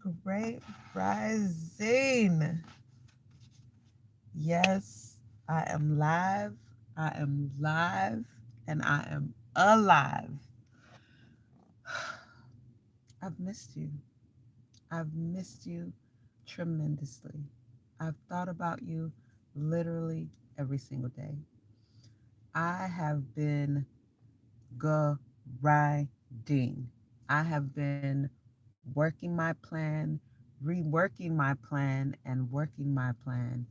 Great rising. Yes, I am live. I am live and I am alive. I've missed you. I've missed you tremendously. I've thought about you literally every single day. I have been grinding. I have been working my plan, reworking my plan, and working my plan.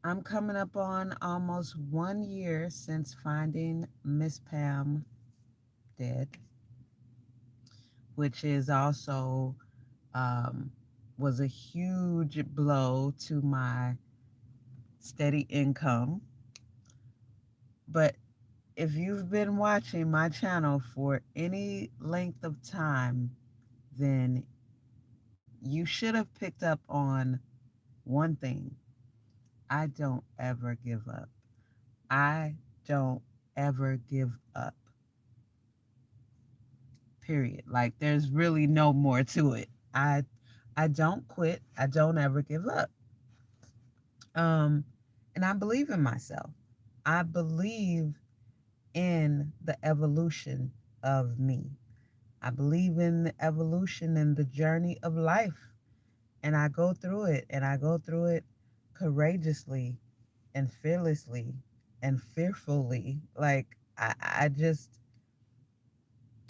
I'm coming up on almost 1 year since finding Miss Pam dead, which is also um, was a huge blow to my steady income. But if you've been watching my channel for any length of time, then you should have picked up on one thing. I don't ever give up. I don't ever give up. Period. Like there's really no more to it. I don't quit. I don't ever give up. Um and I believe in myself. I believe in the evolution of me. I believe in the evolution and the journey of life. And I go through it and I go through it courageously and fearlessly and fearfully. Like I just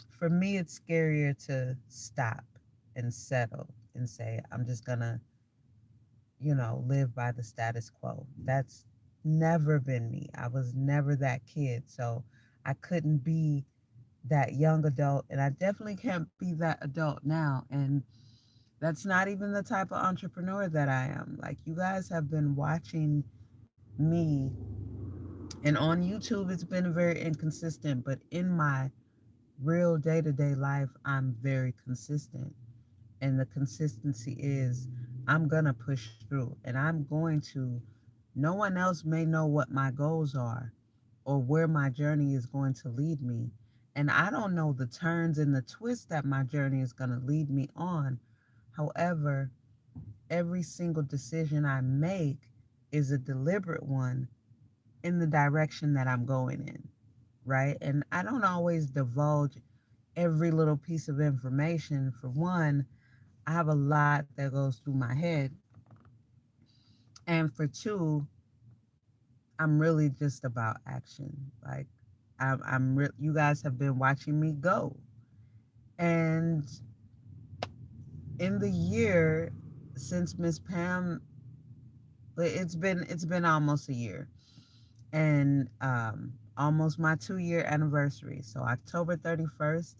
for me it's scarier to stop and settle and say I'm just gonna live by the status quo. That's never been me. I was never that kid, so I couldn't be that young adult, and I definitely can't be that adult now. And that's not even the type of entrepreneur that I am. Like, you guys have been watching me, and on YouTube it's been very inconsistent, but in my real day-to-day life I'm very consistent. And the consistency is I'm going to push through, and I'm going to, no one else may know what my goals are or where my journey is going to lead me. And I don't know the turns and the twists that my journey is going to lead me on. However, every single decision I make is a deliberate one in the direction that I'm going in, right? And I don't always divulge every little piece of information. For one, I have a lot that goes through my head. And for two, I'm really just about action. Like you guys have been watching me go. And in the year since Miss Pam, it's been almost a year, and almost my 2 year anniversary. So October 31st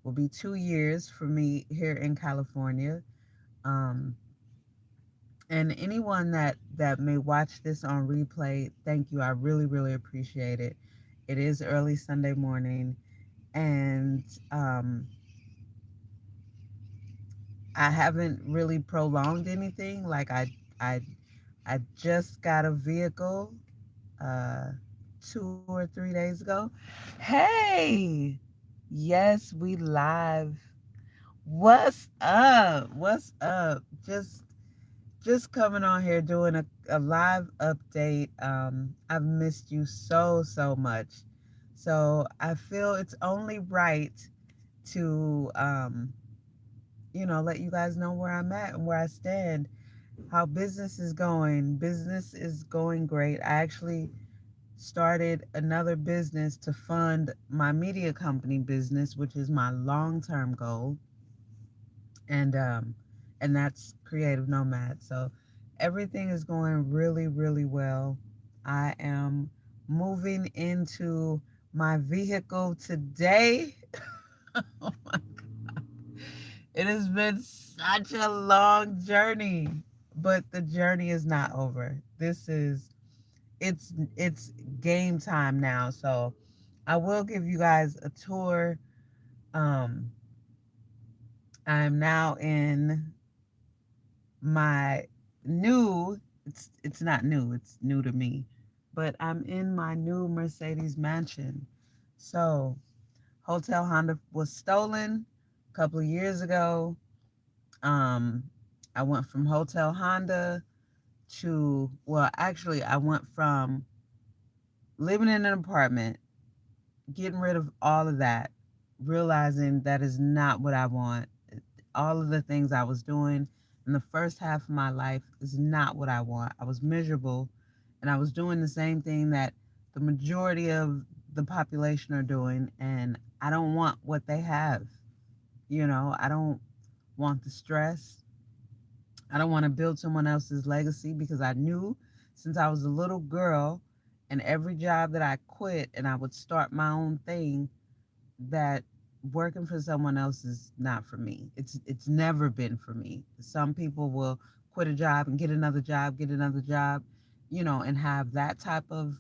will be 2 years for me here in California. Um, and anyone that may watch this on replay, thank you. I really really appreciate it. It is early Sunday morning, and um, I haven't really prolonged anything. Like I I just got a vehicle uh 2 or 3 days ago. Hey, yes, we live. What's up? What's up? Just coming on here doing a live update. I've missed you so much. So I feel it's only right to let you guys know where I'm at and where I stand, how business is going. Business is going great. I actually started another business to fund my media company business, which is my long-term goal. And that's Creative Nomad. So everything is going really really well. I am moving into my vehicle today. Oh my, it has been such a long journey, but the journey is not over. It's game time now. So I will give you guys a tour. um I'm now in my it's not new, it's new to me, but I'm in my new Mercedes mansion. So Hotel Honda was stolen a couple of years ago. Um, I went from Hotel Honda to, well, actually, I went from living in an apartment, getting rid of all of that, realizing that is not what I want. All of the things I was doing in the first half of my life is not what I want. I was miserable and I was doing the same thing that the majority of the population are doing, and I don't want what they have. I don't want the stress. I don't want to build someone else's legacy because I knew since I was a little girl and every job that I quit and I would start my own thing, that working for someone else is not for me. It's never been for me. Some people will quit a job and get another job, and have that type of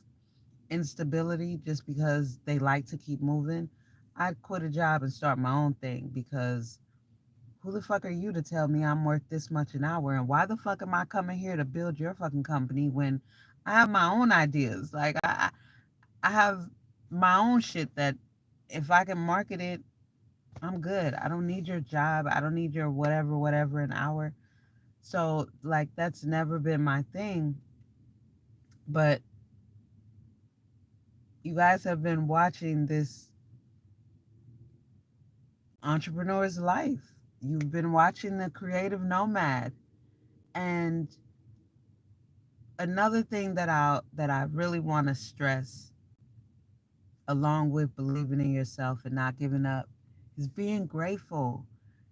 instability just because they like to keep moving. I'd quit a job and start my own thing because who the fuck are you to tell me I'm worth this much an hour? And why the fuck am I coming here to build your fucking company when I have my own ideas? Like I have my own shit that if I can market it, I'm good. I don't need your job. I don't need your whatever an hour. So like that's never been my thing. But you guys have been watching this entrepreneur's life. You've been watching the creative nomad. And another thing that I really want to stress along with believing in yourself and not giving up is being grateful.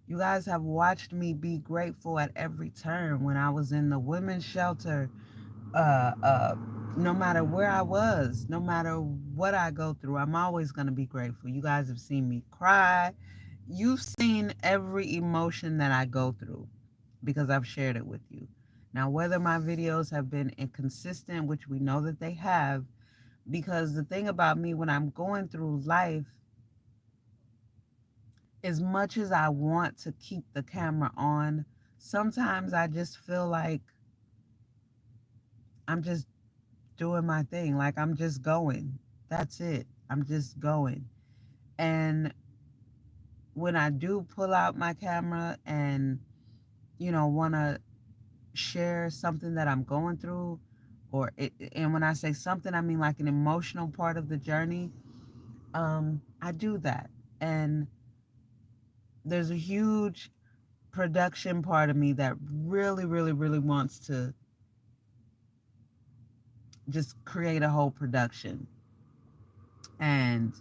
You guys have watched me be grateful at every turn when I was in the women's shelter. uh, uh, no matter where I was, no matter what I go through, I'm always going to be grateful. You guys have seen me cry. You've seen every emotion that I go through because I've shared it with you. Now, whether my videos have been inconsistent, which we know that they have, because the thing about me when I'm going through life, as much as I want to keep the camera on, sometimes I just feel like I'm just doing my thing. Like I'm just going. That's it. I'm just going. And when I do pull out my camera and, want to share something that I'm going through, and when I say something, I mean like an emotional part of the journey, I do that. And there's a huge production part of me that really, really, really wants to just create a whole production. And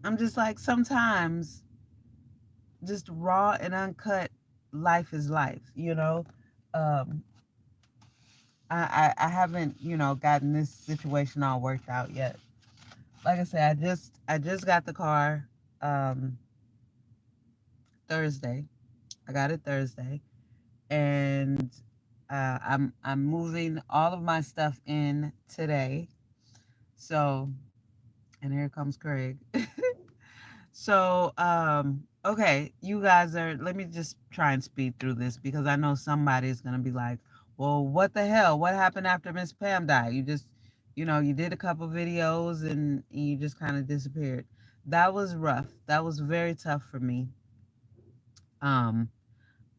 I'm just like, sometimes just raw and uncut life is life. um I haven't gotten this situation all worked out yet. Like I said, I just got the car um Thursday. I got it Thursday. And I'm moving all of my stuff in today. So, and here comes Craig. So, okay, you guys are, let me just try and speed through this because I know somebody is going to be like, well, what the hell? What happened after Miss Pam died? You did a couple videos and you just kind of disappeared. That was rough. That was very tough for me. Um,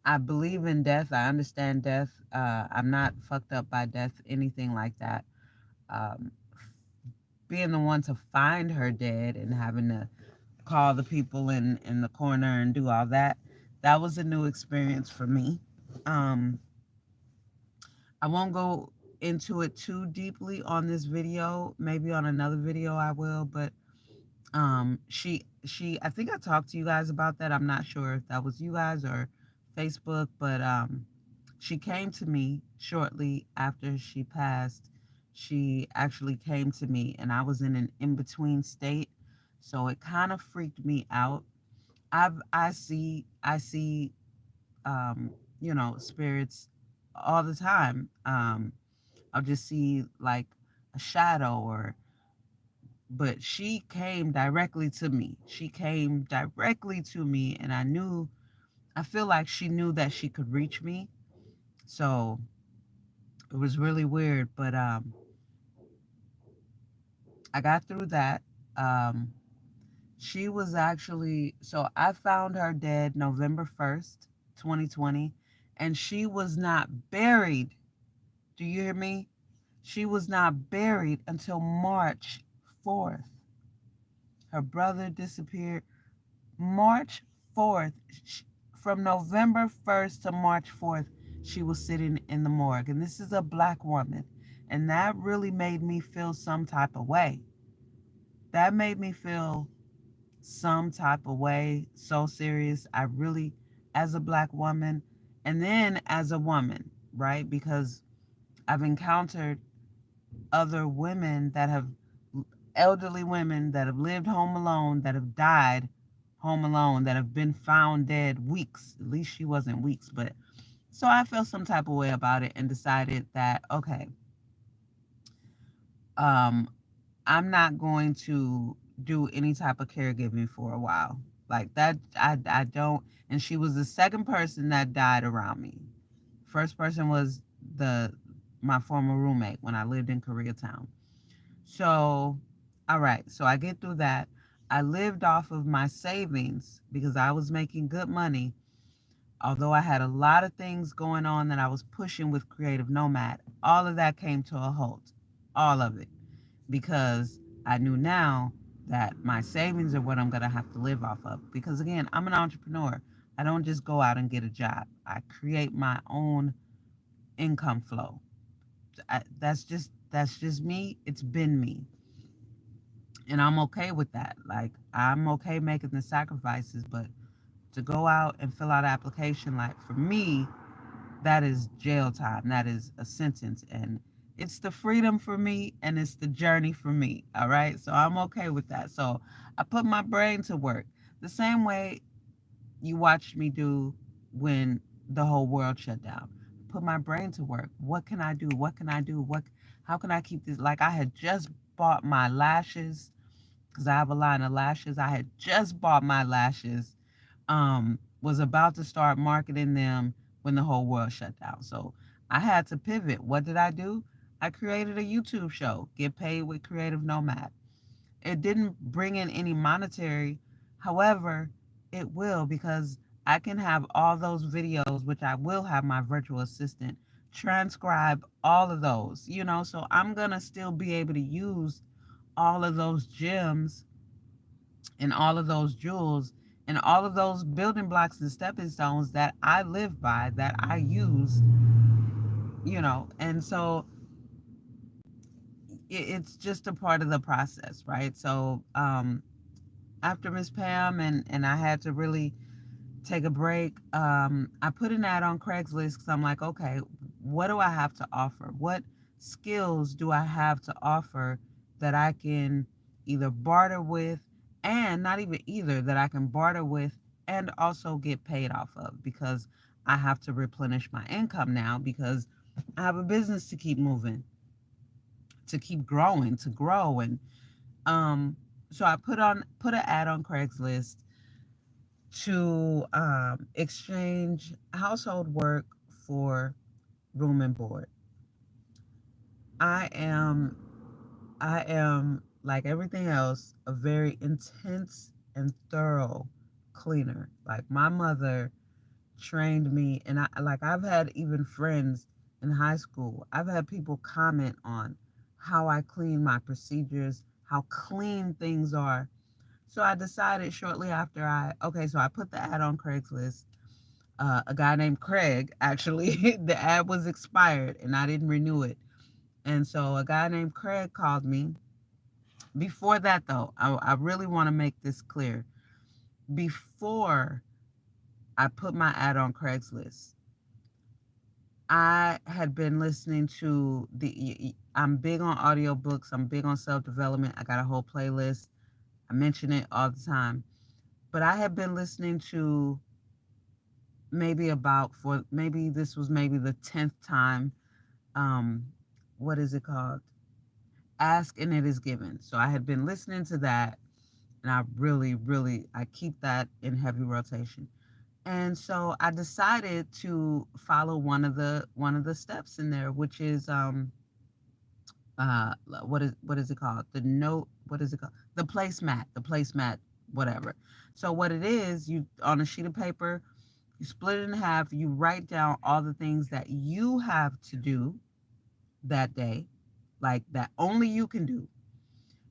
I believe in death. I understand death. I'm not fucked up by death, anything like that. Um, being the one to find her dead and having to call the people in the corner and do all that, that was a new experience for me. um I won't go into it too deeply on this video. Maybe on another video I will. But she I think I talked to you guys about that. I'm not sure if that was you guys or Facebook. But she came to me shortly after she passed. She actually came to me and I was in an in-between state, so it kind of freaked me out. I see um spirits all the time. I'll just see like a shadow, or but she came directly to me. She came directly to me, and I feel like she knew that she could reach me. So it was really weird, but I got through that. Um she was actually, so I found her dead November 1st. 2020, and she was not buried. Do you hear me? She was not buried until March 4th. Her brother disappeared March 4th. From November 1st to March 4th, she was sitting in the morgue. And this is a black woman. And that really made me feel some type of way. That made me feel some type of way, so serious. I really, as a black woman, and then as a woman, right? Because I've encountered other women that have, elderly women that have lived home alone, that have died home alone, that have been found dead weeks. At least she wasn't weeks, but so I felt some type of way about it and decided that, okay, um, I'm not going to do any type of caregiving for a while. Like that, I don't. And she was the second person that died around me. First person was the my former roommate when I lived in Koreatown. So, all right. So I get through that. I lived off of my savings because I was making good money. Although I had a lot of things going on that I was pushing with Creative Nomad, all of that came to a halt. All of it, because I knew now that my savings are what I'm going to have to live off of. Because again, I'm an entrepreneur. I don't just go out and get a job. I create my own income flow. That's just me. It's been me, and I'm okay with that. Like I'm okay making the sacrifices, but to go out and fill out an application, like for me, that is jail time. That is a sentence. And it's the freedom for me and it's the journey for me. All right. So I'm okay with that. So I put my brain to work the same way you watched me do when the whole world shut down. Put my brain to work. What can I do? What can I do? How can I keep this? Like I had just bought my lashes because I have a line of lashes. I had just bought my lashes, was about to start marketing them when the whole world shut down. So I had to pivot. What did I do? I created a YouTube show, Get Paid with Creative Nomad. It didn't bring in any monetary. However, it will because I can have all those videos, which I will have my virtual assistant transcribe all of those, so I'm going to still be able to use all of those gems and all of those jewels and all of those building blocks and stepping stones that I live by, that I use, and so it's just a part of the process, right? So after Miss Pam and I had to really take a break, I put an ad on Craigslist because I'm like, okay, what do I have to offer? What skills do I have to offer that I can either barter with, and not even either, that I can barter with and also get paid off of, because I have to replenish my income now because I have a business to keep moving, to keep growing, to grow. And um so I put an ad on Craigslist to exchange household work for room and board. I am I am like everything else, a very intense and thorough cleaner. Like my mother trained me, and I've had even friends in high school. I've had people comment on how I clean, my procedures, how clean things are. So I decided shortly after so I put the ad on Craigslist. A guy named Craig, actually, the ad was expired and I didn't renew it. And so a guy named Craig called me. Before that, though, I really want to make this clear. Before I put my ad on Craigslist, I had been listening to I'm big on audiobooks, I'm big on self development. I got a whole playlist. I mention it all the time. But I had been listening to maybe this was maybe the 10th time. Um, what is it called? Ask and it is given. So I had been listening to that, and I really, really I keep that in heavy rotation. And so I decided to follow one of the steps in there, which is what is it called? The note, what is it called? The placemat, whatever. So what it is, you on a sheet of paper, You split it in half. You write down all the things that you have to do that day, like that only you can do.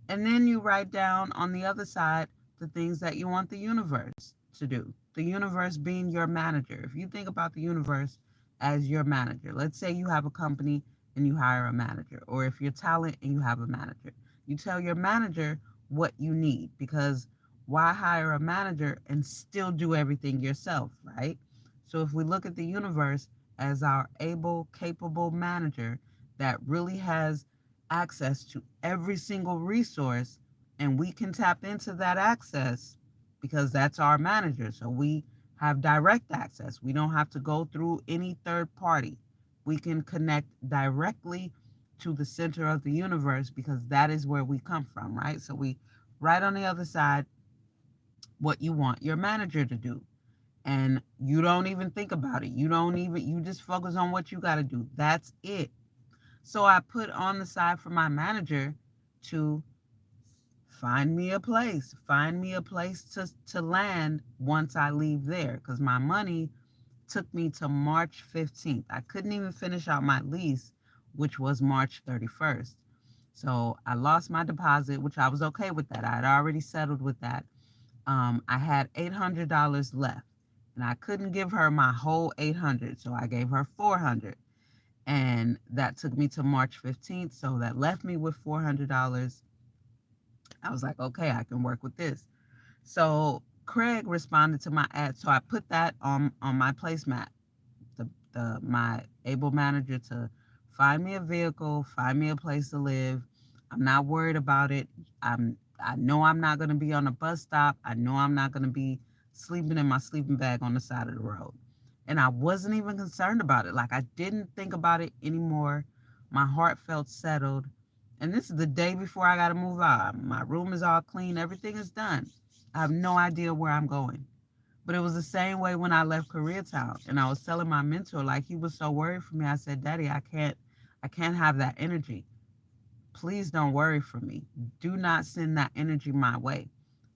And then you write down on the other side the things that you want the universe to do. The universe being your manager. If you think about the universe as your manager, let's say you have a company and you hire a manager, or if you're talent and you have a manager, you tell your manager what you need, because why hire a manager and still do everything yourself, right? So if we look at the universe as our able, capable manager that really has access to every single resource, and we can tap into that access because that's our manager. So we have direct access. We don't have to go through any third party. We can connect directly to the center of the universe because that is where we come from, right? So we write on the other side what you want your manager to do. And you don't even think about it. You just focus on what you got to do. That's it. So I put on the side for my manager to find me a place to land once I leave there, because my money took me to March 15th. I couldn't even finish out my lease, which was March 31st. So I lost my deposit, which I was okay with that. I had already settled with that. I had $800 left, and I couldn't give her my whole 800, so I gave her 400, and that took me to March 15th. So that left me with $400. I was like, okay, I can work with this. So Craig responded to my ad. So I put that on my placemat, the my able manager to find me a vehicle, find me a place to live. I'm not worried about it. I know I'm not gonna be on a bus stop. I know I'm not gonna be sleeping in my sleeping bag on the side of the road. And I wasn't even concerned about it. Like, I didn't think about it anymore. My heart felt settled. And this is the day before I got to move out. My room is all clean. Everything is done. I have no idea where I'm going. But it was the same way when I left Koreatown. And I was telling my mentor, like, he was so worried for me. I said, Daddy, I can't have that energy. Please don't worry for me. Do not send that energy my way.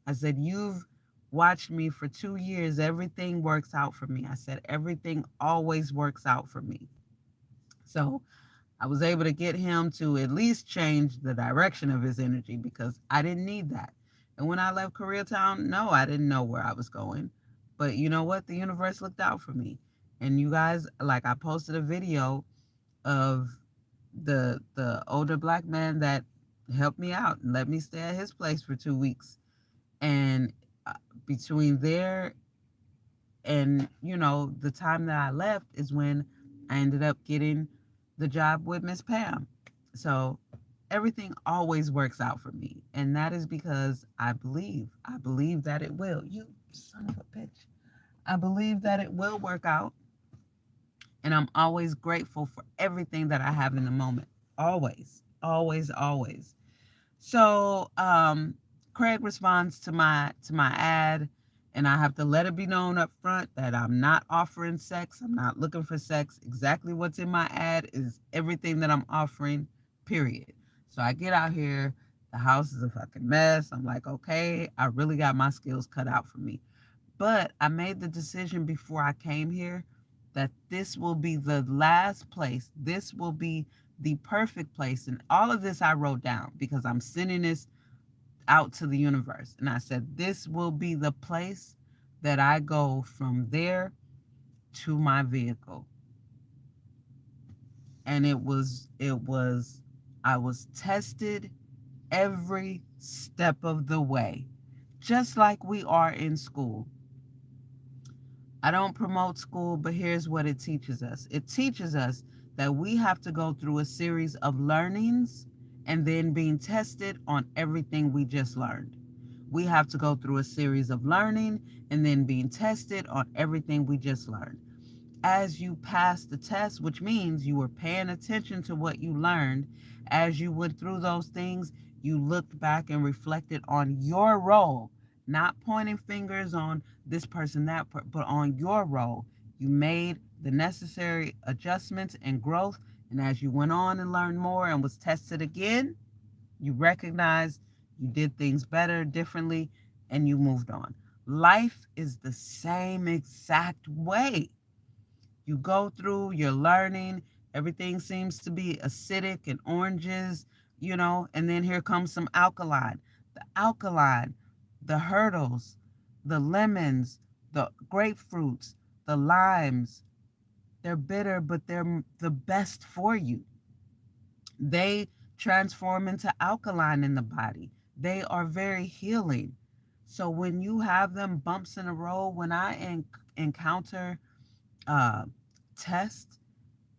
I said, you've watched me for 2 years. Everything works out for me. I said, everything always works out for me. So I was able to get him to at least change the direction of his energy because I didn't need that. And when I left Koreatown, no, I didn't know where I was going. But you know what? The universe looked out for me. And you guys, like, I posted a video of the older black man that helped me out and let me stay at his place for 2 weeks. And uh, between there and the time that I left is when I ended up getting the job with Miss Pam. So everything always works out for me, and that is because I believe that it will. You son of a bitch. I believe that it will work out, and I'm always grateful for everything that I have in the moment. Always, always, always. So Craig responds to my ad, and I have to let it be known up front that I'm not offering sex. I'm not looking for sex. Exactly what's in my ad is everything that I'm offering, period. So I get out here, the house is a fucking mess. I'm like, okay, I really got my skills cut out for me. But I made the decision before I came here that this will be the last place. This will be the perfect place. And all of this I wrote down because I'm sending this out to the universe. And I said, this will be the place that I go from there to my vehicle. And I was tested every step of the way, just like we are in school. I don't promote school, but here's what it teaches us. It teaches us that we have to go through a series of learnings and then being tested on everything we just learned. We have to go through a series of learning and then being tested on everything we just learned. As you pass the test, which means you were paying attention to what you learned, as you went through those things, you looked back and reflected on your role, not pointing fingers on this person, but on your role. You made the necessary adjustments and growth. And as you went on and learned more and was tested again, you recognized you did things better, differently, and you moved on. Life is the same exact way. You go through, you're learning, everything seems to be acidic and oranges, and then here comes some alkaline. The alkaline, the hurdles, the lemons, the grapefruits, the limes, they're bitter, but they're the best for you. They transform into alkaline in the body. They are very healing. So when you have them bumps in the road, when I encounter uh, tests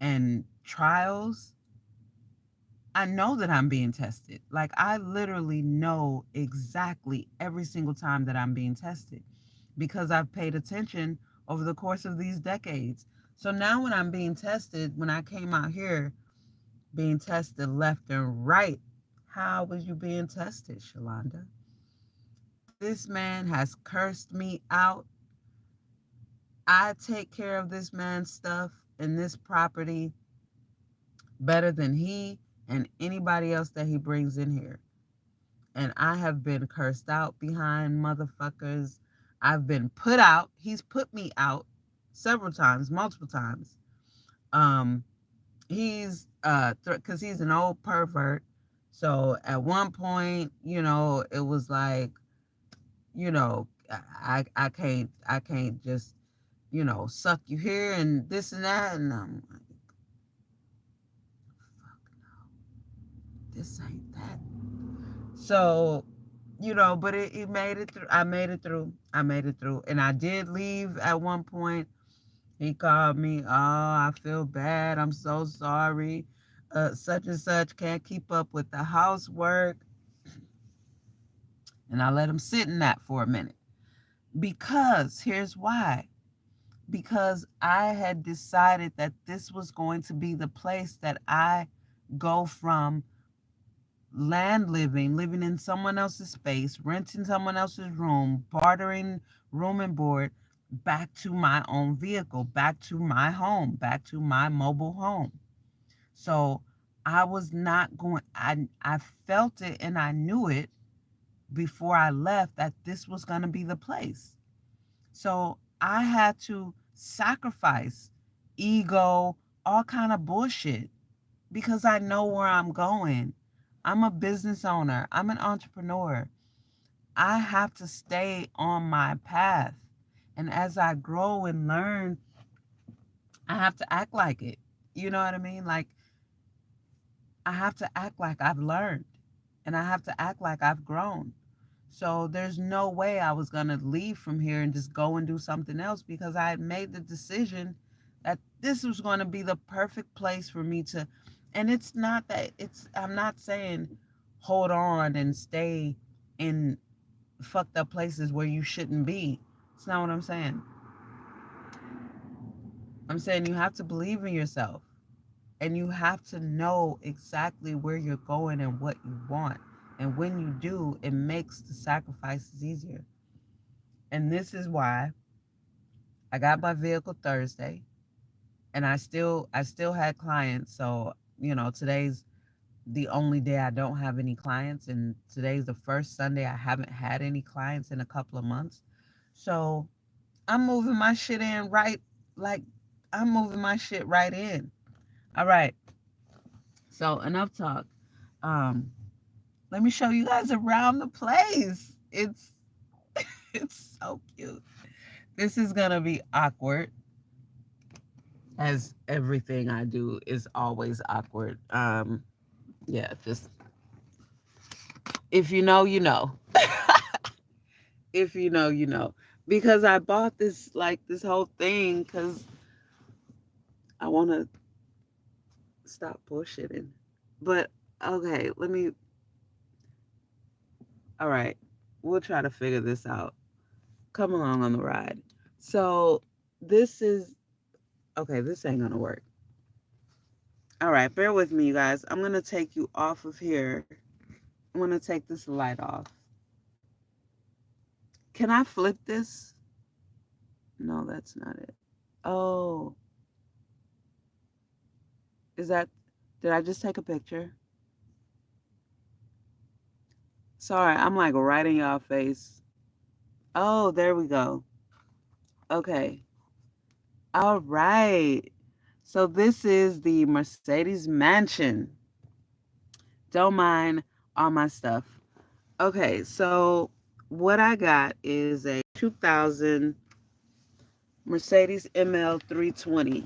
and trials, I know that I'm being tested. Like I literally know exactly every single time that I'm being tested because I've paid attention over the course of these decades. So now when I'm being tested, when I came out here being tested left and right, how was you being tested, Shalonda? This man has cursed me out. I take care of this man's stuff and this property better than he and anybody else that he brings in here. And I have been cursed out behind motherfuckers. I've been put out. He's put me out several times, multiple times. Um, he's because he's an old pervert. So at one point, it was like, I can't just, suck you here and this and that. And I'm like, fuck no, this ain't that. So, but it made it through. I made it through. I made it through. And I did leave at one point. He called me, oh, I feel bad. I'm so sorry. Such and such can't keep up with the housework. And I let him sit in that for a minute. Because here's why. Because I had decided that this was going to be the place that I go from land living in someone else's space, renting someone else's room, bartering room and board, back to my own vehicle, back to my home, back to my mobile home. So I was not going, I felt it and I knew it before I left that this was going to be the place. So I had to sacrifice ego, all kind of bullshit because I know where I'm going. I'm a business owner. I'm an entrepreneur. I have to stay on my path. And as I grow and learn, I have to act like it. You know what I mean? Like, I have to act like I've learned and I have to act like I've grown. So there's no way I was going to leave from here and just go and do something else because I had made the decision that this was going to be the perfect place for me to. And it's not that I'm not saying hold on and stay in fucked up places where you shouldn't be. It's not what I'm saying. I'm saying you have to believe in yourself and you have to know exactly where you're going and what you want. And when you do, it makes the sacrifices easier. And this is why I got my vehicle Thursday and I still had clients. So, today's the only day I don't have any clients and today's the first Sunday I haven't had any clients in a couple of months. So, I'm moving my shit in right like I'm moving my shit right in. All right. So, enough talk. Um let me show you guys around the place. It's so cute. This is going to be awkward as everything I do is always awkward. Yeah, just if you know, you know. If you know, you know. Because I bought this whole thing cuz I want to stop bullshitting. But okay, all right. We'll try to figure this out. Come along on the ride. So, this is okay, this ain't going to work. All right, bear with me, you guys. I'm going to take you off of here. I'm going to take this light off. Can I flip this? No, that's not it. Oh, is that, did I just take a picture? Sorry, I'm like right in y'all face. Oh, there we go. Okay. All right. So this is the Mercedes Mansion. Don't mind all my stuff. Okay, so what I got is a 2000 Mercedes ML 320.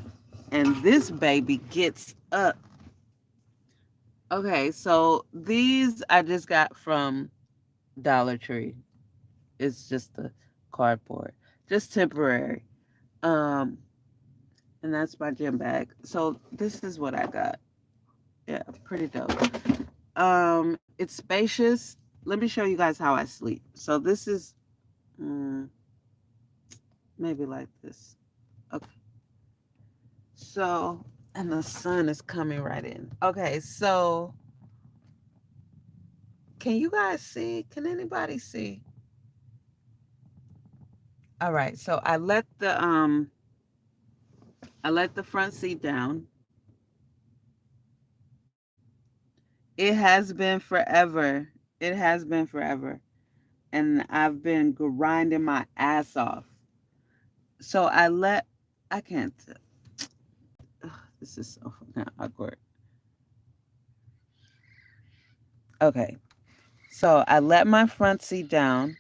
And this baby gets up. Okay, so these I just got from Dollar Tree. It's just the cardboard, just temporary. Um, and that's my gym bag. So this is what I got. Yeah, pretty dope. It's spacious. Let me show you guys how I sleep. So this is mm, maybe like this. Okay. So, and the sun is coming right in. Okay, so can you guys see? Can anybody see? All right. So I let the front seat down. It has been forever. It has been forever. And I've been grinding my ass off. So I can't, ugh, this is so fucking awkward. Okay. So I let my front seat down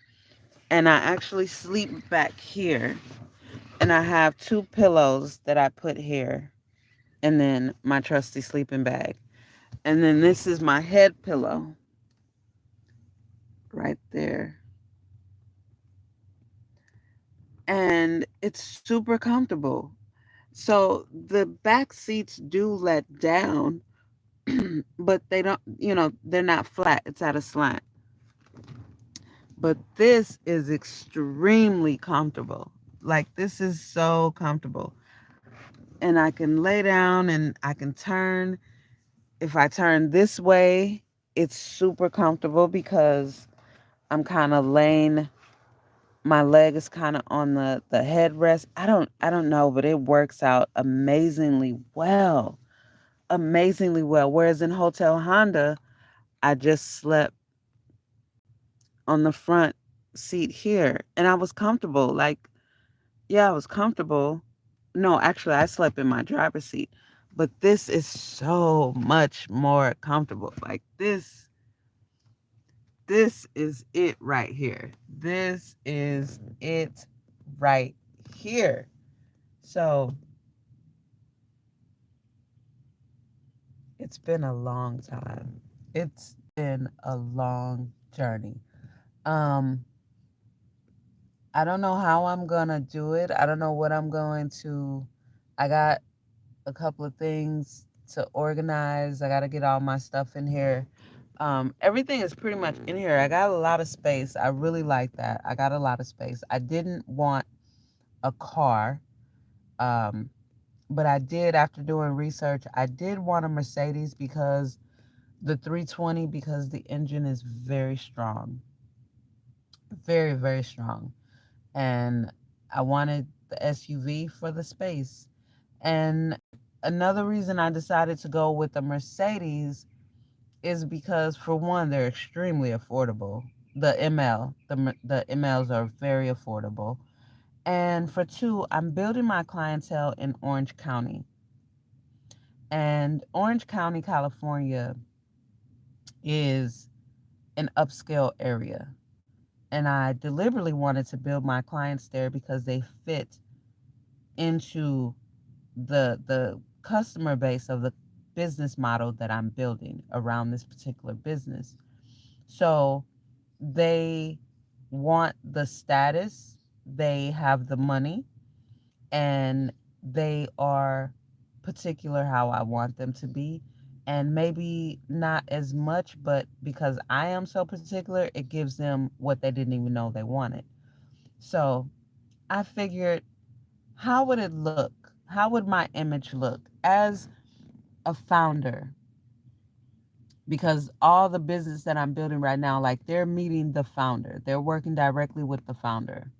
and I actually sleep back here. And I have two pillows that I put here. And then my trusty sleeping bag. And then this is my head pillow right there. And it's super comfortable. So the back seats do let down, but they don't, they're not flat. It's at a slant. But this is extremely comfortable. Like, this is so comfortable. And I can lay down and I can turn. If I turn this way, it's super comfortable because I'm kind of laying, my leg is kind of on the headrest. I don't know, but it works out amazingly well. Amazingly well. Whereas in Hotel Honda, I just slept on the front seat here and I was comfortable. Like, yeah, I was comfortable. No, actually, I slept in my driver's seat, but this is so much more comfortable. Like, this is it right here. This is it right here. So it's been a long time. It's been a long journey. Um, I don't know how I'm gonna do it. I don't know what I'm going to. I got a couple of things to organize. I got to get all my stuff in here. Everything is pretty much in here. I got a lot of space. I really like that. I got a lot of space. I didn't want a car, um, but I did, after doing research, I did want a Mercedes because the 320, because the engine is very strong, very, very strong. And I wanted the SUV for the space. And another reason I decided to go with the Mercedes is because, for one, they're extremely affordable. The ML, the MLs are very affordable. And for two, I'm building my clientele in Orange County. And Orange County, California is an upscale area. And I deliberately wanted to build my clients there because they fit into the customer base of the business model that I'm building around this particular business. So they want the status, they have the money, and they are particular how I want them to be. And maybe not as much, but because I am so particular, it gives them what they didn't even know they wanted. So I figured, how would it look? How would my image look as a founder? Because all the business that I'm building right now, like, they're meeting the founder, they're working directly with the founder.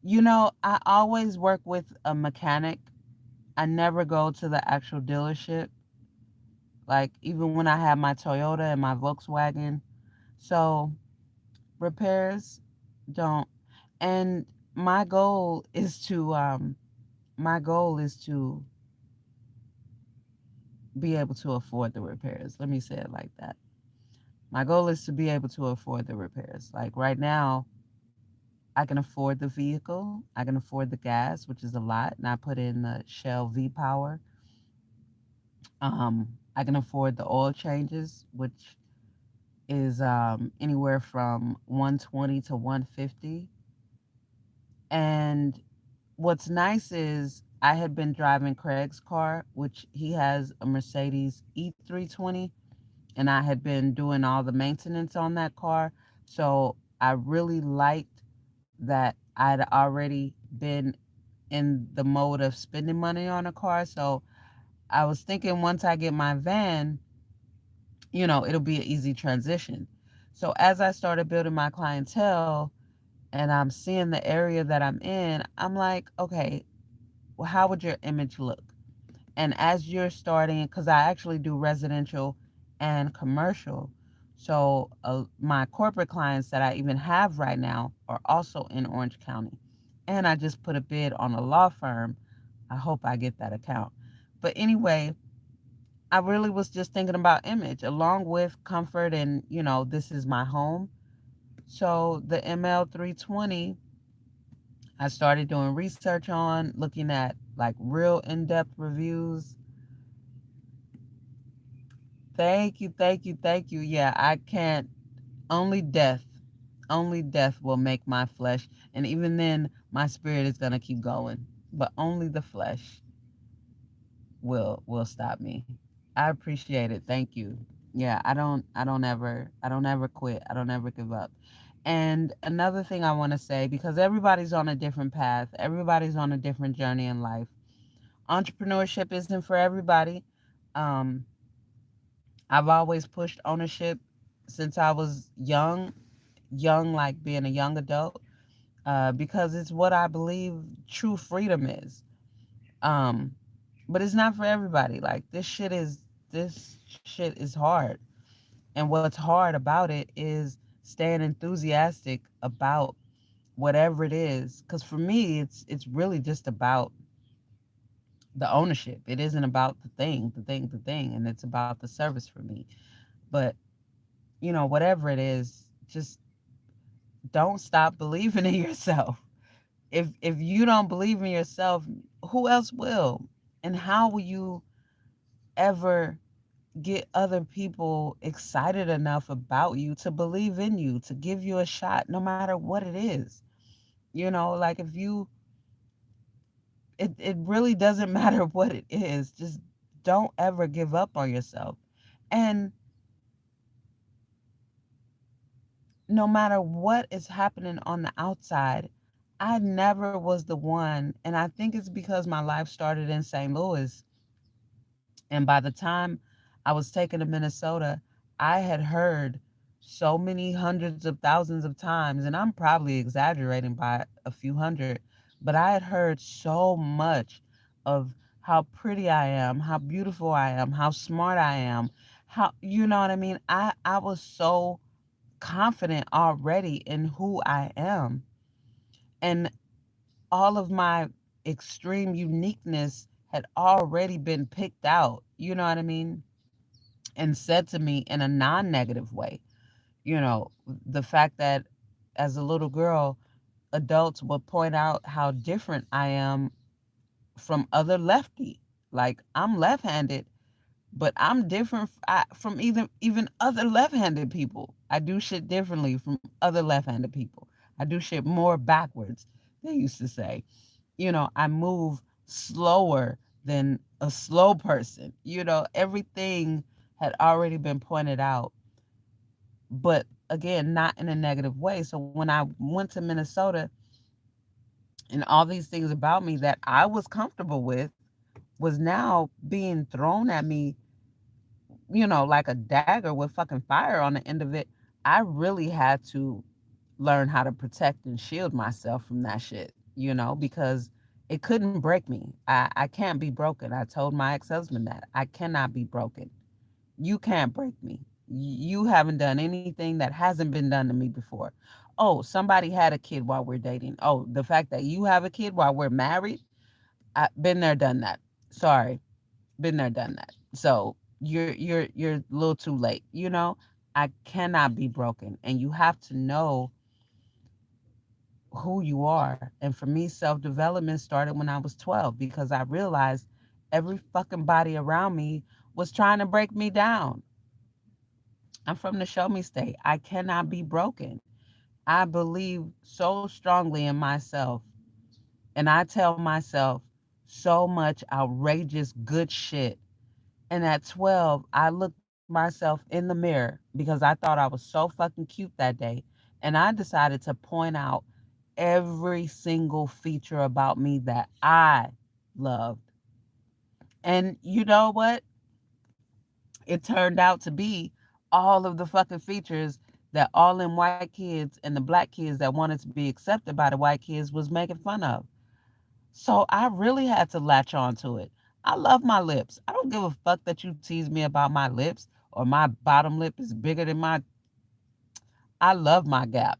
I always work with a mechanic. I never go to the actual dealership, like, even when I have my Toyota and my Volkswagen. So repairs don't. And my goal is to my goal is to be able to afford the repairs. Let me say it like that. My goal is to be able to afford the repairs. Like right now, I can afford the vehicle, I can afford the gas, which is a lot, and I put in the Shell V Power. I can afford the oil changes, which is anywhere from 120 to 150. And what's nice is I had been driving Craig's car, which he has a Mercedes E320, and I had been doing all the maintenance on that car. So I really liked that I'd already been in the mode of spending money on a car. So I was thinking once I get my van, it'll be an easy transition. So as I started building my clientele and I'm seeing the area that I'm in, I'm like, okay, well, how would your image look? And as you're starting, because I actually do residential and commercial, so my corporate clients that I even have right now are also in Orange County. And I just put a bid on a law firm. I hope I get that account. But anyway, I really was just thinking about image along with comfort and, this is my home. So the ML320, I started doing research on, looking at like real in depth reviews. Thank you, thank you, thank you. Yeah, I can't. Only death, only death will make my flesh. And even then, my spirit is going to keep going. But only the flesh will stop me. I appreciate it. Thank you. Yeah, I don't ever quit. I don't ever give up. And another thing I want to say, because everybody's on a different path, everybody's on a different journey in life. Entrepreneurship isn't for everybody. Um, I've always pushed ownership since I was young, like being a young adult, because it's what I believe true freedom is. Um, but it's not for everybody. Like this shit is hard. And what's hard about it is staying enthusiastic about whatever it is. Because for me, it's really just about the ownership. It isn't about the thing, and it's about the service for me. But whatever it is, just don't stop believing in yourself. If you don't believe in yourself, who else will? And how will you ever get other people excited enough about you to believe in you, to give you a shot, no matter what it is? Like if you, it really doesn't matter what it is. Just don't ever give up on yourself. And no matter what is happening on the outside, I never was the one. And I think it's because my life started in St. Louis. And by the time I was taken to Minnesota, I had heard so many hundreds of thousands of times, and I'm probably exaggerating by a few hundred, but I had heard so much of how pretty I am, how beautiful I am, how smart I am, how, you know what I mean? I was so confident already in who I am. And all of my extreme uniqueness had already been picked out, you know what I mean? And said to me in a non negative way. The fact that as a little girl, adults would point out how different I am from other lefty. Like I'm left handed, but I'm different from even other left-handed people. I do shit differently from other left-handed people. I do shit more backwards. They used to say, I move slower than a slow person. Everything had already been pointed out, but again, not in a negative way. So when I went to Minnesota and all these things about me that I was comfortable with was now being thrown at me, like a dagger with fucking fire on the end of it. I really had to learn how to protect and shield myself from that shit, because it couldn't break me. I can't be broken. I told my ex husband that I cannot be broken. You can't break me. You haven't done anything that hasn't been done to me before. Oh, somebody had a kid while we're dating. Oh, the fact that you have a kid while we're married, I've been there, done that. Sorry, been there, done that. So you're a little too late. You know, I cannot be broken, and you have to know who you are. And for me, self development started when I was 12 because I realized every fucking body around me was trying to break me down. I'm from the show me state. I cannot be broken. I believe so strongly in myself. And I tell myself so much outrageous good shit. And at 12, I looked myself in the mirror because I thought I was so fucking cute that day. And I decided to point out every single feature about me that I loved. And you know what? It turned out to be all of the fucking features that all them white kids and the black kids that wanted to be accepted by the white kids was making fun of. So I really had to latch on to it. I love my lips. I don't give a fuck that you tease me about my lips or my bottom lip is bigger than my. I love my gap,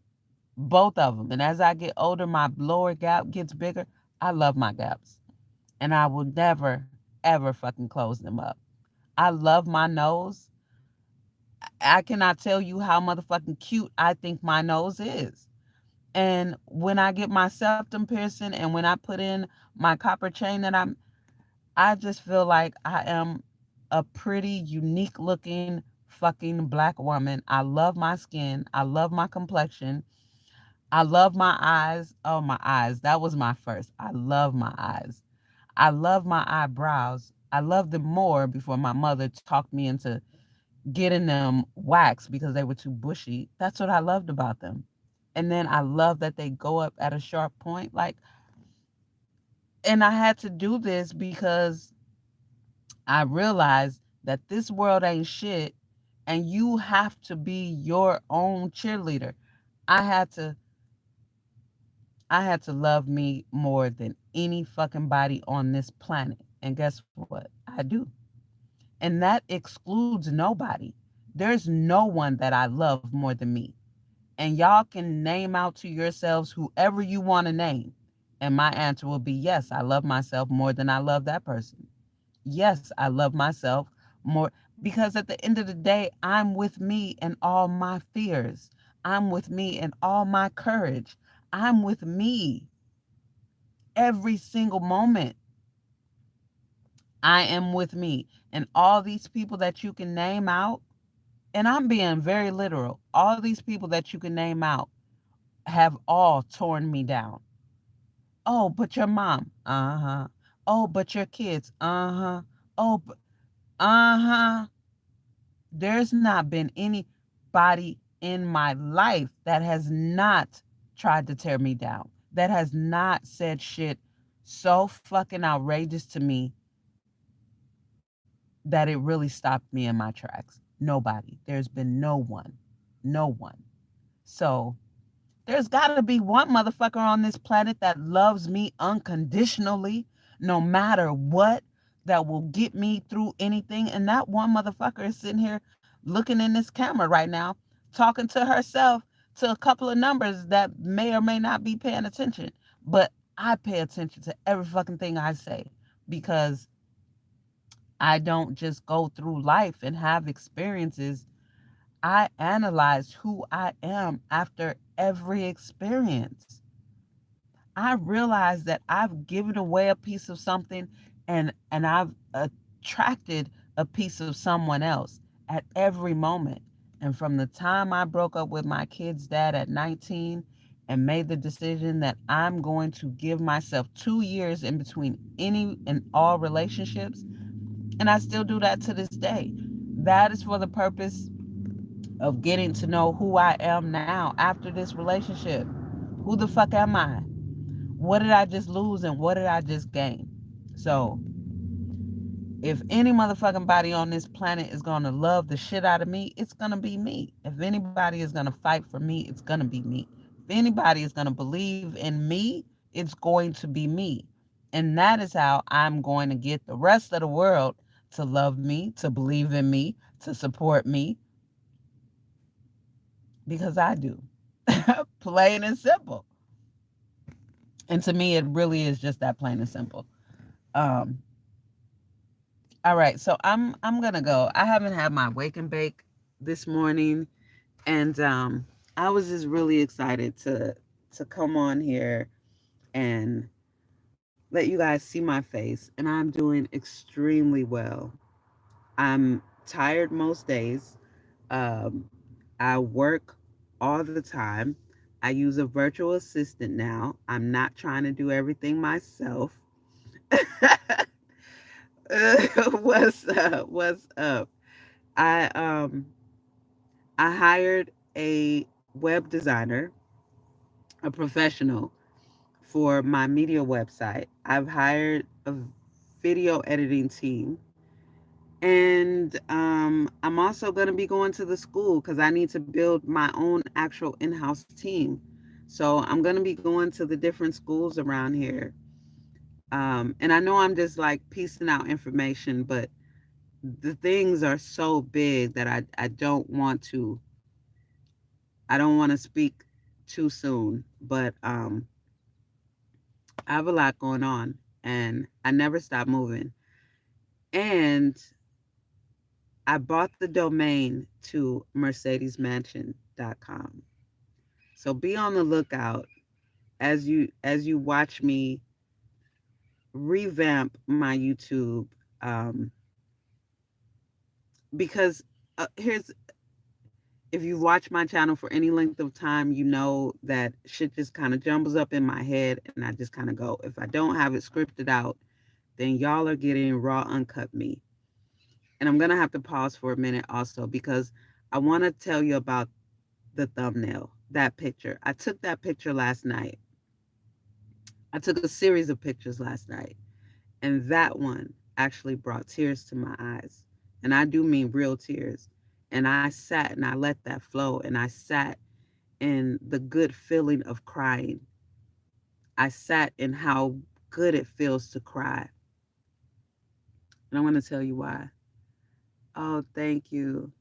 both of them. And as I get older, my lower gap gets bigger. I love my gaps. And I will never, ever fucking close them up. I love my nose. I cannot tell you how motherfucking cute I think my nose is. And when I get my septum piercing and when I put in my copper chain I just feel like I am a pretty unique looking fucking black woman. I love my skin. I love my complexion. I love my eyes. Oh, my eyes. That was my first. I love my eyes. I love my eyebrows. I loved them more before my mother talked me into getting them waxed because they were too bushy. That's what I loved about them. And then I love that they go up at a sharp point. Like, and I had to do this because I realized that this world ain't shit and you have to be your own cheerleader. I had to I had to love me more than any fucking body on this planet. And guess what? I do. And that excludes nobody. There's no one that I love more than me. And y'all can name out to yourselves whoever you want to name. And my answer will be yes, I love myself more than I love that person. Yes, I love myself more because at the end of the day, I'm with me and all my fears. I'm with me and all my courage. I'm with me every single moment. I am with me. And all these people that you can name out, and I'm being very literal, all these people that you can name out have all torn me down. Oh, but your mom. Uh huh. Oh, but your kids. Uh huh. Oh, uh huh. There's not been anybody in my life that has not tried to tear me down, that has not said shit so fucking outrageous to me that it really stopped me in my tracks. Nobody. There's been no one. No one. So there's got to be one motherfucker on this planet that loves me unconditionally, no matter what, that will get me through anything. And that one motherfucker is sitting here looking in this camera right now, talking to herself to a couple of numbers that may or may not be paying attention. But I pay attention to every fucking thing I say because I don't just go through life and have experiences. I analyze who I am after every experience. I realize that I've given away a piece of something and I've attracted a piece of someone else at every moment. And from the time I broke up with my kid's dad at 19 and made the decision that I'm going to give myself 2 years in between any and all relationships, and I still do that to this day. That is for the purpose of getting to know who I am now after this relationship. Who the fuck am I? What did I just lose and what did I just gain? So, if any motherfucking body on this planet is gonna love the shit out of me, it's gonna be me. If anybody is gonna fight for me, it's gonna be me. If anybody is gonna believe in me, it's going to be me. And that is how I'm going to get the rest of the world to love me, to believe in me, to support me. because I do. Plain and simple. And to me, it really is just that plain and simple. Um, all right, so I'm gonna go. I haven't had my wake and bake this morning, and I was just really excited to come on here and let you guys see my face. And I'm doing extremely well. I'm tired most days. Um, I work all the time. I use a virtual assistant now. I'm not trying to do everything myself. What's up? What's up? I um I hired a web designer, a professional for my media website. I've hired a video editing team. And I'm also going to be going to the school because I need to build my own actual in house team. So I'm going to be going to the different schools around here. And I know I'm just like piecing out information, but the things are so big that I don't want to, I don't want to speak too soon. But I have a lot going on and I never stop moving. And I bought the domain to mercedesmansion.com. So be on the lookout as you watch me revamp my YouTube, um, because here's if you watch my channel for any length of time, you know that shit just kind of jumbles up in my head, and I just kind of go. If I don't have it scripted out, then y'all are getting raw, uncut me. And I'm gonna have to pause for a minute also because I want to tell you about the thumbnail, that picture. I took that picture last night. I took a series of pictures last night, and that one actually brought tears to my eyes. And I do mean real tears. And I sat and I let that flow, and I sat in the good feeling of crying. I sat in how good it feels to cry. And I'm going to tell you why. Oh, thank you.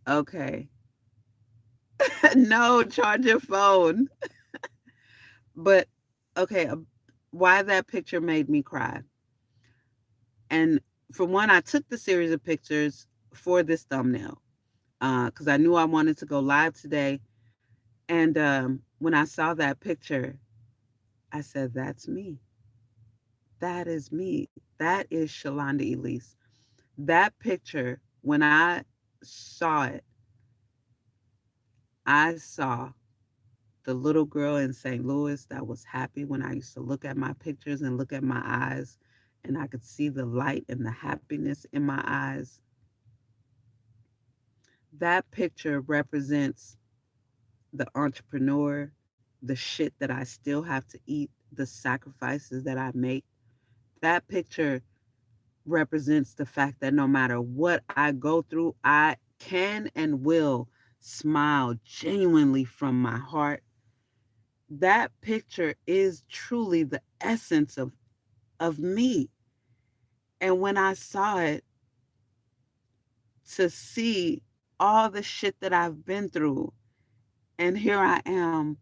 Okay. No, charge your phone. But okay, why that picture made me cry. And for one, I took the series of pictures for this thumbnail because I knew I wanted to go live today. And when I saw that picture, I said, "That's me. That is me. That is Shalonda Elise." That picture, when I saw it, I saw the little girl in St. Louis that was happy when I used to look at my pictures and look at my eyes, and I could see the light and the happiness in my eyes. That picture represents the entrepreneur, the shit that I still have to eat, the sacrifices that I make. That picture represents the fact that no matter what I go through, I can and will smile genuinely from my heart. That picture is truly the essence of me. And when I saw it, to see all the shit that I've been through, and here I am,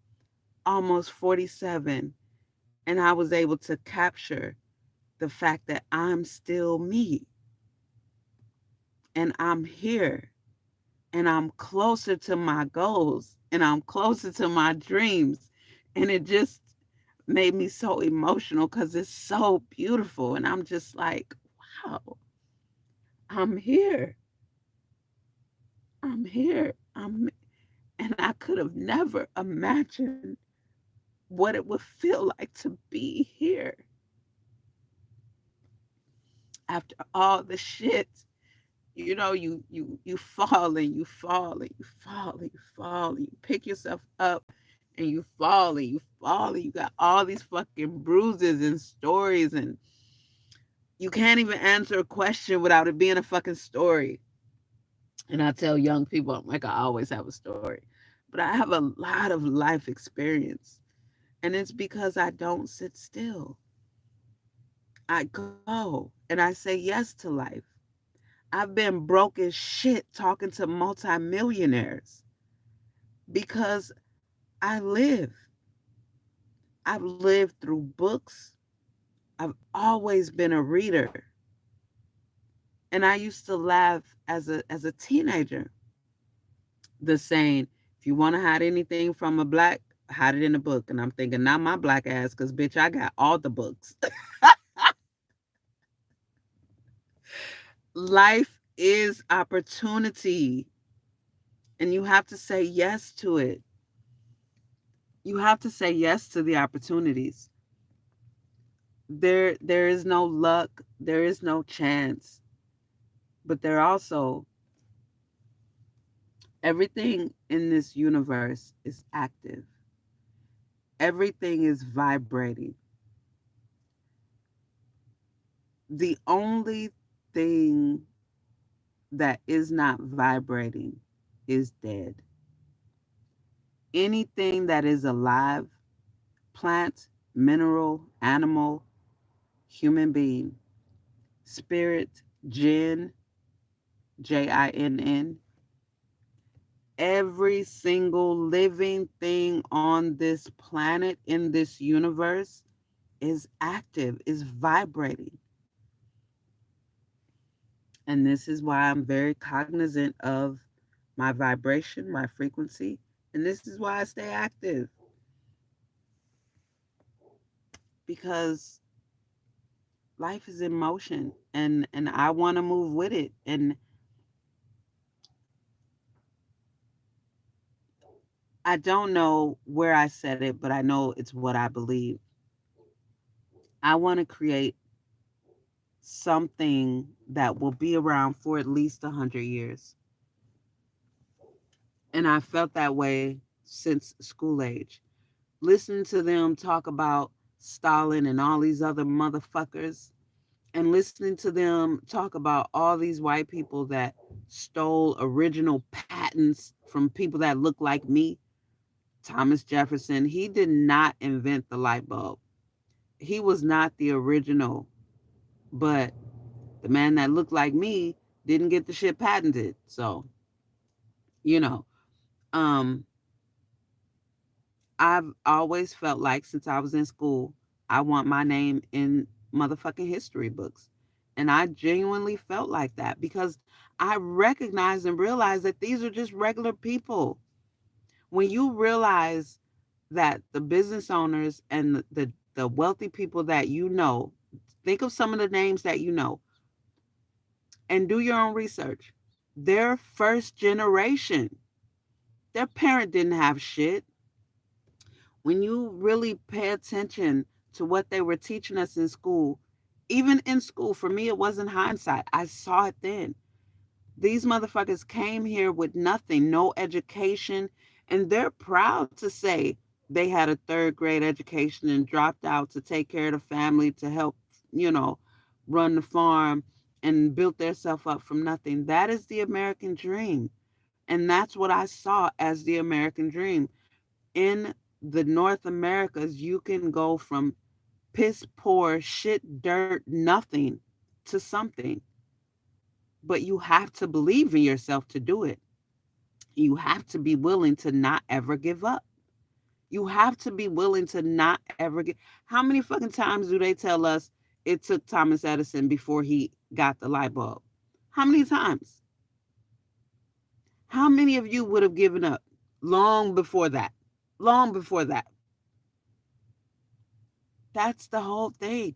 almost 47, and I was able to capture the fact that I'm still me and I'm here and I'm closer to my goals and I'm closer to my dreams. And it just made me so emotional because it's so beautiful. And I'm just like, wow, I'm here. I'm here. And I could have never imagined what it would feel like to be here after all the shit. You know, you fall and you fall and you fall and you fall and you pick yourself up and you fall and you fall and you got all these fucking bruises and stories, and you can't even answer a question without it being a fucking story. And I tell young people, I'm like, I always have a story, but I have a lot of life experience, and it's because I don't sit still. I go and I say yes to life. I've been broke as shit talking to multimillionaires because I live. I've lived through books. I've always been a reader. And I used to laugh as a teenager. The saying, if you want to hide anything from a black, hide it in a book. And I'm thinking, not my black ass, because bitch, I got all the books. Life is opportunity. And you have to say yes to it. You have to say yes to the opportunities. There is no luck, there is no chance, but there also, everything in this universe is active. Everything is vibrating. The only thing that is not vibrating is dead. Anything that is alive, plant, mineral, animal, human being, spirit, jinn, Jinn, every single living thing on this planet, in this universe, is active, is vibrating. And this is why I'm very cognizant of my vibration, my frequency. And this is why I stay active, because life is in motion, and I want to move with it. And I don't know where I said it, but I know it's what I believe. I want to create something that will be around for at least 100 years. And I felt that way since school age. Listening to them talk about Stalin and all these other motherfuckers, and listening to them talk about all these white people that stole original patents from people that look like me. Thomas Jefferson, he did not invent the light bulb. He was not the original, but the man that looked like me didn't get the shit patented. So, you know, um, I've always felt like since I was in school, I want my name in motherfucking history books. And I genuinely felt like that because I recognized and realized that these are just regular people. When you realize that the business owners and the wealthy people that you know, think of some of the names that you know and do your own research. They're first generation. Their parent didn't have shit. When you really pay attention to what they were teaching us in school, even in school, for me, it wasn't hindsight. I saw it then. These motherfuckers came here with nothing, no education, and they're proud to say they had a third grade education and dropped out to take care of the family, to help, you know, run the farm, and built themselves up from nothing. That is the American dream. And that's what I saw as the American dream. In the North Americas, you can go from piss poor, shit, dirt, nothing to something. But you have to believe in yourself to do it. You have to be willing to not ever give up. You have to be willing to not ever get. How many fucking times do they tell us it took Thomas Edison before he got the light bulb? How many times? How many of you would have given up long before that? Long before that. That's the whole thing.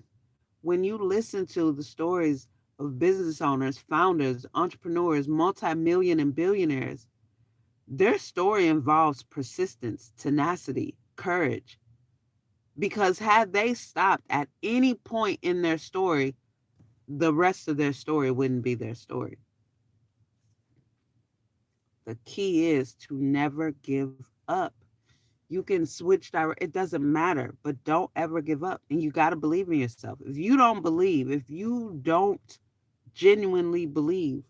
When you listen to the stories of business owners, founders, entrepreneurs, multi-million and billionaires, their story involves persistence, tenacity, courage. Because had they stopped at any point in their story, the rest of their story wouldn't be their story. The key is to never give up. You can switch direct, it doesn't matter, but don't ever give up. And you got to believe in yourself. If you don't believe, if you don't genuinely believe,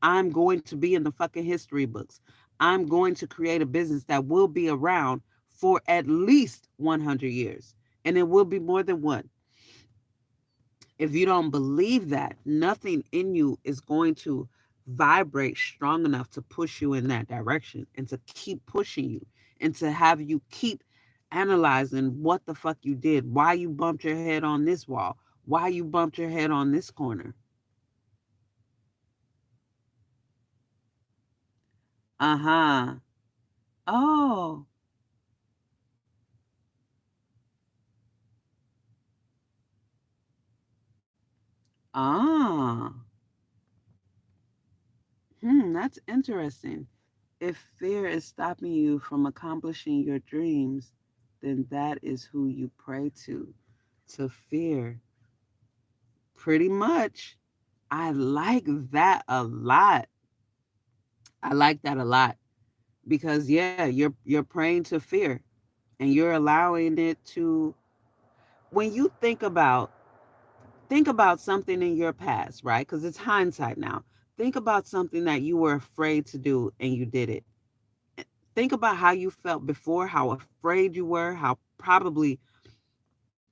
I'm going to be in the fucking history books, I'm going to create a business that will be around for at least 100 years. And it will be more than one. If you don't believe that, nothing in you is going to vibrate strong enough to push you in that direction and to keep pushing you and to have you keep analyzing what the fuck you did, why you bumped your head on this wall, why you bumped your head on this corner. Uh-huh. Oh. Ah. That's interesting. If fear is stopping you from accomplishing your dreams, then that is who you pray to fear. Pretty much. I like that a lot. I like that a lot because yeah, you're praying to fear and you're allowing it to when you think about something in your past, right? Cuz it's hindsight now. Think about something that you were afraid to do and you did it. Think about how you felt before, how afraid you were, how probably,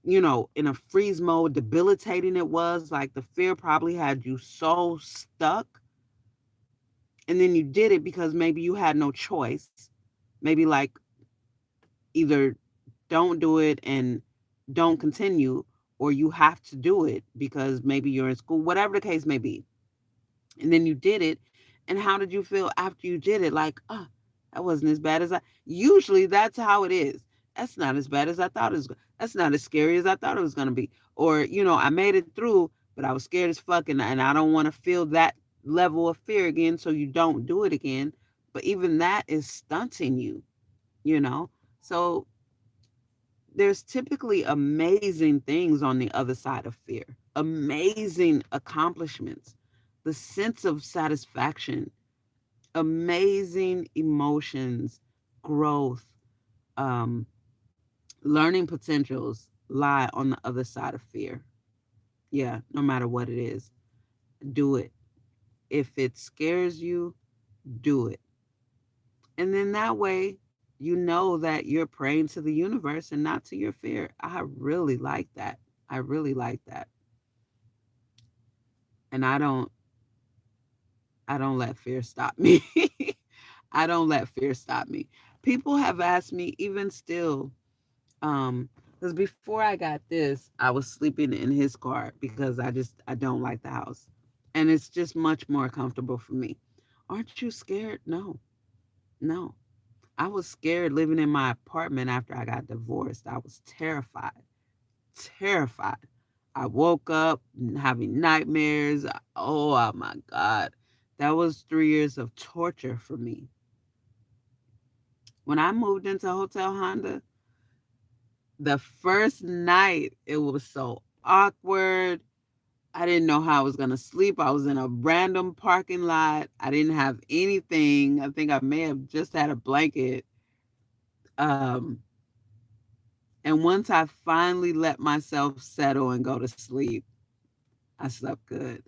in a freeze mode, debilitating it was. Like the fear probably had you so stuck. And then you did it because maybe you had no choice. Maybe like either don't do it and don't continue, or you have to do it because maybe you're in school, whatever the case may be. And then you did it. And how did you feel after you did it? Like, oh, that wasn't as bad as I. Usually that's how it is. That's not as bad as I thought it was. That's not as scary as I thought it was going to be. Or, I made it through, but I was scared as fuck. And I don't want to feel that level of fear again. So you don't do it again. But even that is stunting you, you know? So there's typically amazing things on the other side of fear, amazing accomplishments, the sense of satisfaction, amazing emotions, growth, um, learning potentials lie on the other side of fear. Yeah, no matter what it is, do it. If it scares you, do it. And then that way, you know that you're praying to the universe and not to your fear. I really like that. I really like that. And I don't let fear stop me. I don't let fear stop me. People have asked me even still, because before I got this, I was sleeping in his car because I don't like the house. And it's just much more comfortable for me. Aren't you scared? No. No. I was scared living in my apartment after I got divorced. I was terrified. Terrified. I woke up having nightmares. Oh my God. That was 3 years of torture for me. When I moved into Hotel Honda, the first night it was so awkward. I didn't know how I was going to sleep. I was in a random parking lot. I didn't have anything. I think I may have just had a blanket. Um, and once I finally let myself settle and go to sleep, I slept good.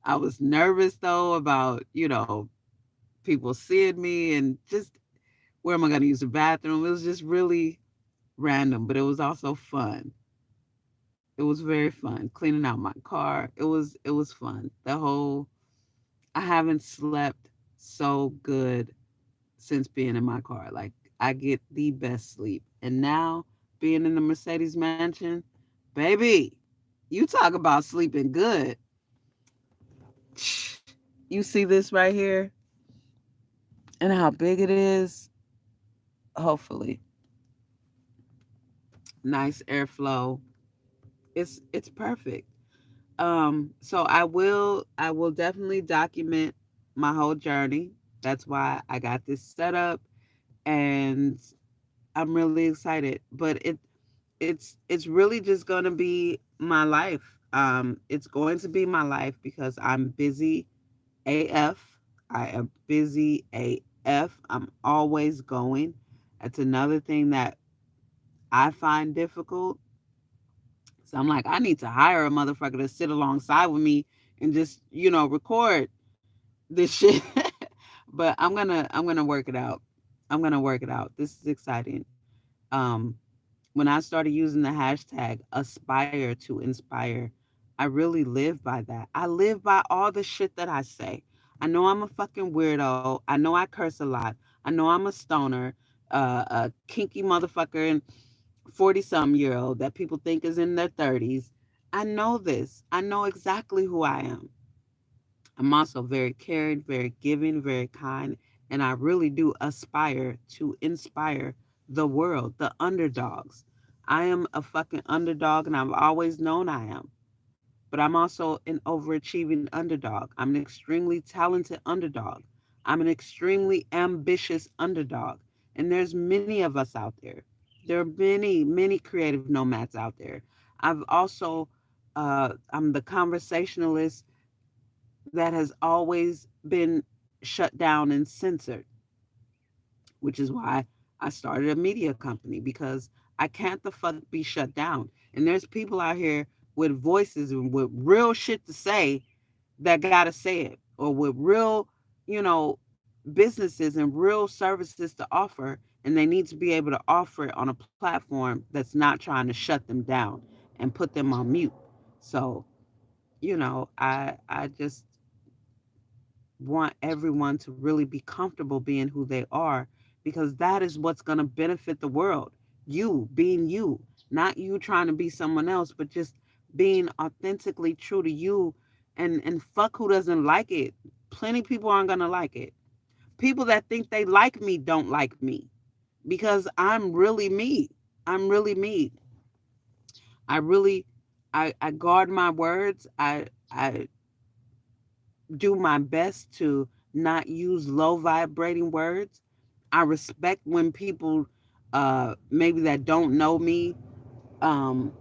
I was nervous though about, people seeing me and just where am I going to use the bathroom? It was just really random, but it was also fun. It was very fun cleaning out my car. It was fun. I haven't slept so good since being in my car. Like I get the best sleep. And now being in the Mercedes mansion, baby, you talk about sleeping good. You see this right here and how big it is? Hopefully. Nice airflow. It's perfect. So I will definitely document my whole journey. That's why I got this set up and I'm really excited. But it's really just gonna be my life. It's going to be my life because I'm busy AF. I am busy AF. I'm always going. That's another thing that I find difficult. So I'm like, I need to hire a motherfucker to sit alongside with me and just, record this shit. But I'm gonna work it out. I'm gonna work it out. This is exciting. Um, When I started using the hashtag aspire to inspire, I really live by that. I live by all the shit that I say. I know I'm a fucking weirdo. I know I curse a lot. I know I'm a stoner, a kinky motherfucker, and 40 some year old that people think is in their 30s. I know this. I know exactly who I am. I'm also very caring, very giving, very kind, and I really do aspire to inspire the world, the underdogs. I am a fucking underdog, and I've always known I am. But I'm also an overachieving underdog. I'm an extremely talented underdog. I'm an extremely ambitious underdog. And there's many of us out there. There are many, many creative nomads out there. I've also, I'm the conversationalist that has always been shut down and censored, which is why I started a media company because I can't the fuck be shut down. And there's people out here with voices and with real shit to say that gotta say it, or with real, you know, businesses and real services to offer, and they need to be able to offer it on a platform that's not trying to shut them down and put them on mute. So, I just want everyone to really be comfortable being who they are because that is what's going to benefit the world. You being you, not you trying to be someone else, but just being authentically true to you, and fuck who doesn't like it. Plenty of people aren't going to like it. People that think they like me don't like me because I'm really me. I'm really me. I really I guard my words. I do my best to not use low vibrating words. I respect when people, maybe that don't know me, um,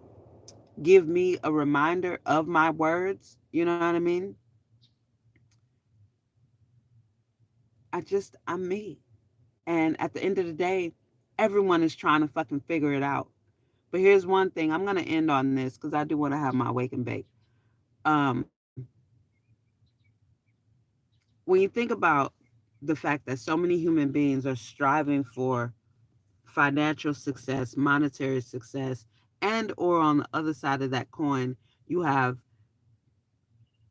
give me a reminder of my words. You know what I mean? I'm me. And at the end of the day, everyone is trying to fucking figure it out. But here's one thing, I'm going to end on this because I do want to have my wake and bake. Um, when you think about the fact that so many human beings are striving for financial success, monetary success, and or on the other side of that coin, you have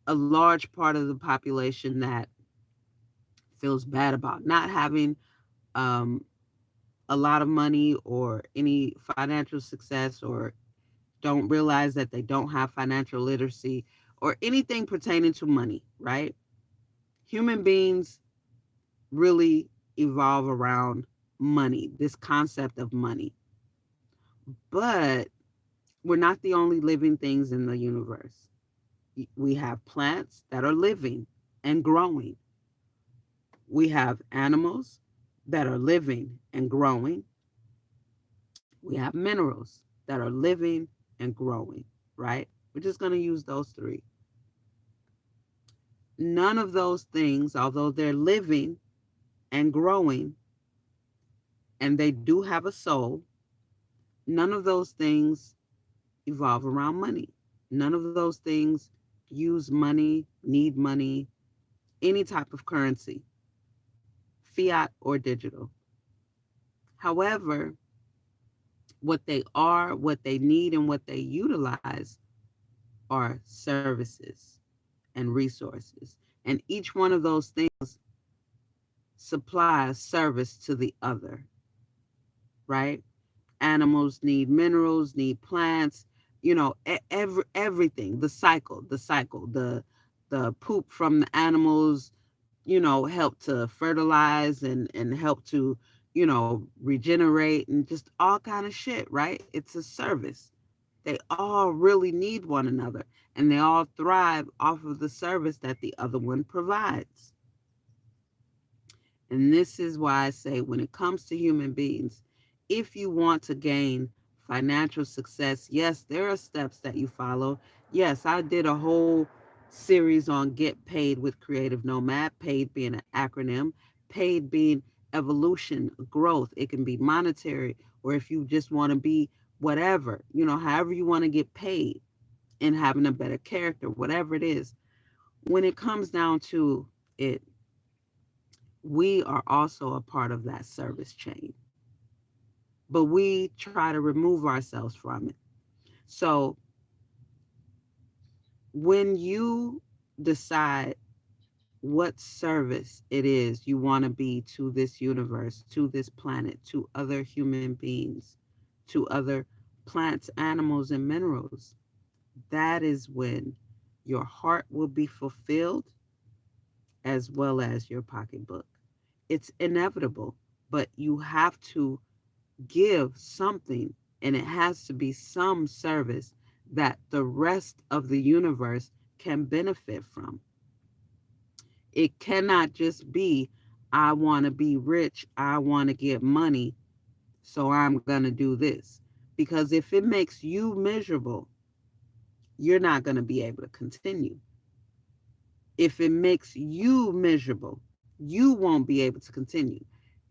a large part of the population that feels bad about not having um, a lot of money or any financial success, or don't realize that they don't have financial literacy or anything pertaining to money, right? Human beings really evolve around money, this concept of money. But we're not the only living things in the universe. We have plants that are living and growing. We have animals that are living and growing. We have minerals that are living and growing, right? We're just going to use those three. None of those things, although they're living and growing and they do have a soul, none of those things evolve around money. None of those things use money, need money, any type of currency, fiat or digital. However, what they are, what they need, and what they utilize are services and resources. And each one of those things supplies service to the other, right? Animals need minerals, need plants, everything, the poop from the animals, help to fertilize and help to, regenerate and just all kind of shit, right? It's a service. They all really need one another and they all thrive off of the service that the other one provides. And this is why I say when it comes to human beings, if you want to gain financial success, yes, there are steps that you follow. Yes, I did a whole series on Get Paid with Creative Nomad, paid being an acronym, paid being evolution, growth. It can be monetary, or if you just want to be whatever, however you want to get paid and having a better character, whatever it is. When it comes down to it, we are also a part of that service chain. but we try to remove ourselves from it. So when you decide what service it is you want to be to this universe, to this planet, to other human beings, to other plants, animals, and minerals, that is when your heart will be fulfilled as well as your pocketbook. It's inevitable, but you have to give something, and it has to be some service that the rest of the universe can benefit from. It cannot just be, I want to be rich, I want to get money, so I'm going to do this. Because if it makes you miserable, you're not going to be able to continue. If it makes you miserable, you won't be able to continue.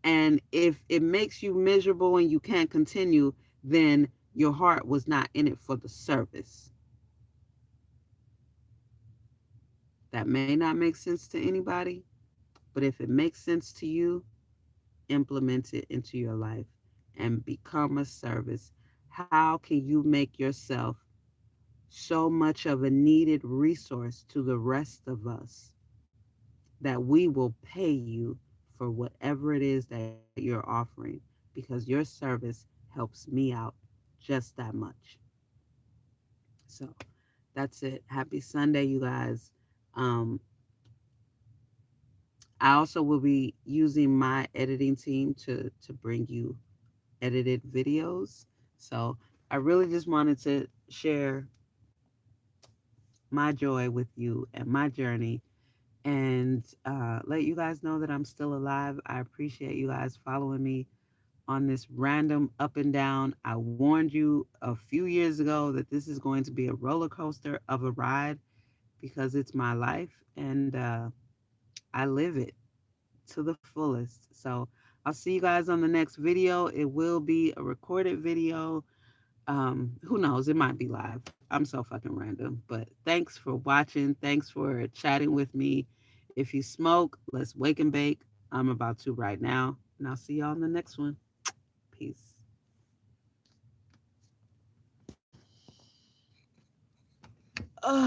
And if it makes you miserable and you can't continue, then your heart was not in it for the service. That may not make sense to anybody, but if it makes sense to you, implement it into your life and become a service. How can you make yourself so much of a needed resource to the rest of us that we will pay you for whatever it is that you're offering, because your service helps me out just that much. So that's it. Happy Sunday, you guys. Um, I also will be using my editing team to bring you edited videos. So I really just wanted to share my joy with you and my journey, and let you guys know that I'm still alive. I appreciate you guys following me on this random up and down. I warned you a few years ago that this is going to be a roller coaster of a ride because it's my life, and I live it to the fullest. So I'll see you guys on the next video. It will be a recorded video. Who knows? It might be live. I'm so fucking random. But thanks for watching. Thanks for chatting with me. If you smoke, let's wake and bake. I'm about to right now. And I'll see y'all in the next one. Peace. Oh.